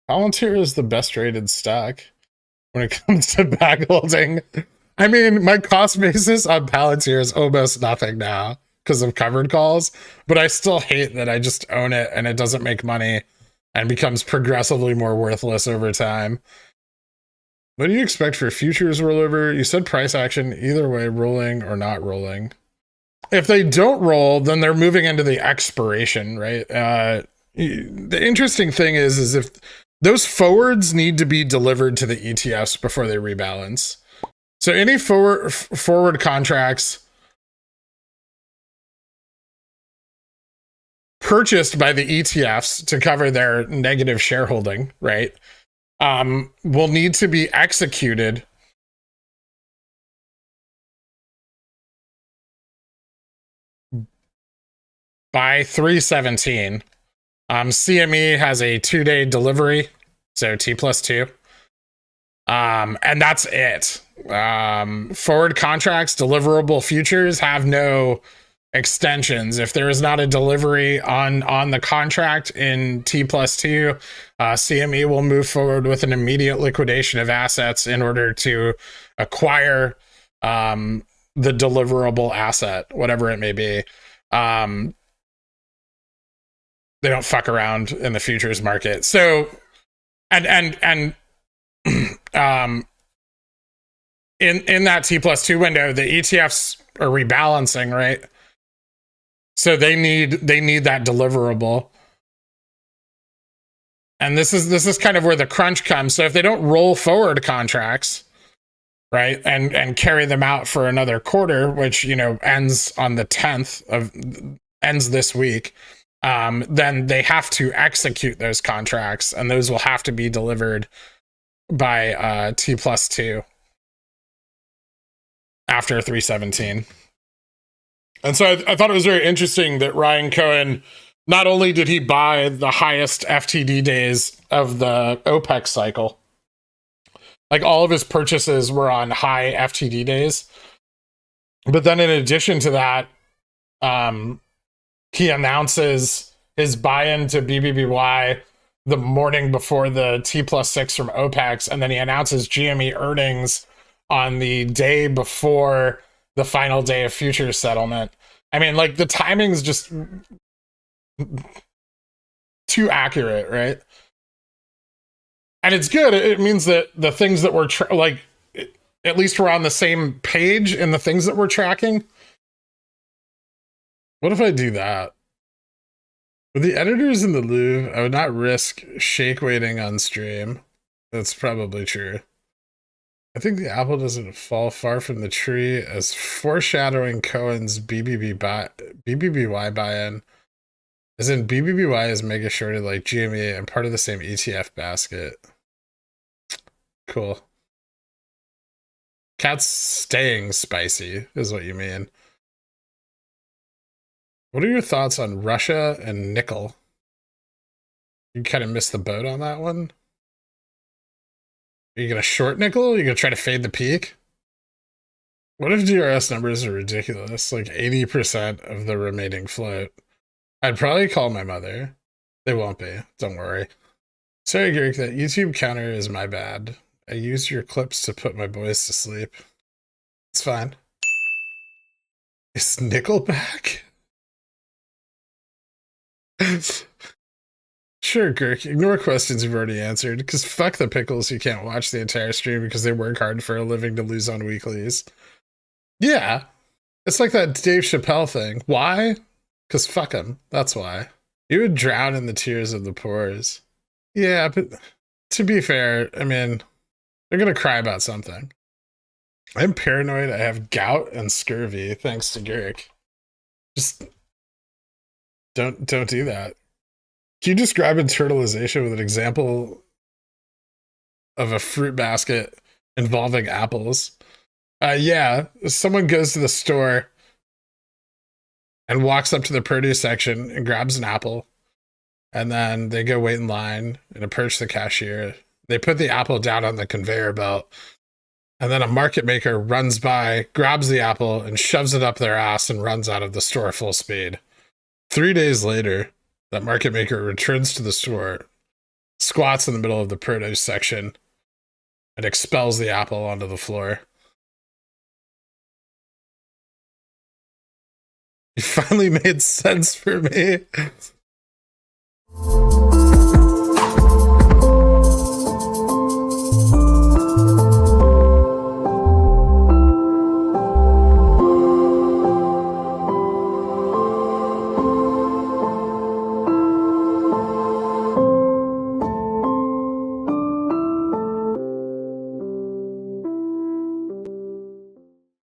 Palantir is the best rated stock when it comes to back holding. I mean, my cost basis on Palantir is almost nothing now because of covered calls, but I still hate that I just own it and it doesn't make money and becomes progressively more worthless over time. What do you expect for futures rollover? You said price action, either way, rolling or not rolling. If they don't roll, then they're moving into the expiration, right? The interesting thing is if those forwards need to be delivered to the ETFs before they rebalance. So any forward contracts purchased by the ETFs to cover their negative shareholding, right, will need to be executed by 3/17. CME has a 2-day delivery, so T+2. And that's it. Forward contracts, deliverable futures have no extensions. If there is not a delivery on the contract in T+2, CME will move forward with an immediate liquidation of assets in order to acquire the deliverable asset, whatever it may be. They don't fuck around in the futures market. So, and in that T+2 window, the ETFs are rebalancing, right? So they need that deliverable. And this is kind of where the crunch comes. So if they don't roll forward contracts, right, and carry them out for another quarter, which, you know, ends on the 10th ends this week, then they have to execute those contracts, and those will have to be delivered by T+2 after 3/17. And so I thought it was very interesting that Ryan Cohen, not only did he buy the highest FTD days of the OPEC cycle, like all of his purchases were on high FTD days, but then in addition to that, he announces his buy-in to BBBY the morning before the T+6 from OPEX, and then he announces GME earnings on the day before the final day of futures settlement. I mean, like, the timing's just too accurate, right? And it's good. It means that the things that we're at least we're on the same page in the things that we're tracking. What if I do that? With the editors in the Louvre, I would not risk shake weighting on stream. That's probably true. I think the apple doesn't fall far from the tree, as foreshadowing Cohen's BBBY buy-in. As in, BBBY is mega shorted like GME and part of the same ETF basket. Cool. Cat's staying spicy, is what you mean. What are your thoughts on Russia and nickel? You kind of missed the boat on that one. Are you going to short nickel? Are you going to try to fade the peak? What if DRS numbers are ridiculous? Like 80% of the remaining float. I'd probably call my mother. They won't be. Don't worry. Sorry, Garrick, that YouTube counter is my bad. I used your clips to put my boys to sleep. It's fine. Is nickel back? Sure, Girk. Ignore questions you've already answered, because fuck the pickles who can't watch the entire stream because they work hard for a living to lose on weeklies. Yeah. It's like that Dave Chappelle thing. Why? Because fuck him. That's why. You would drown in the tears of the poors. Yeah, but to be fair, I mean, they're going to cry about something. I'm paranoid I have gout and scurvy, thanks to Garrick. Just don't do that. Can you describe internalization with an example of a fruit basket involving apples? Yeah, someone goes to the store and walks up to the produce section and grabs an apple, and then they go wait in line and approach the cashier. They put the apple down on the conveyor belt, and then a market maker runs by, grabs the apple, and shoves it up their ass and runs out of the store full speed. 3 days later, that market maker returns to the store squats in the middle of the produce section and expels the apple onto the floor. You finally made sense for me.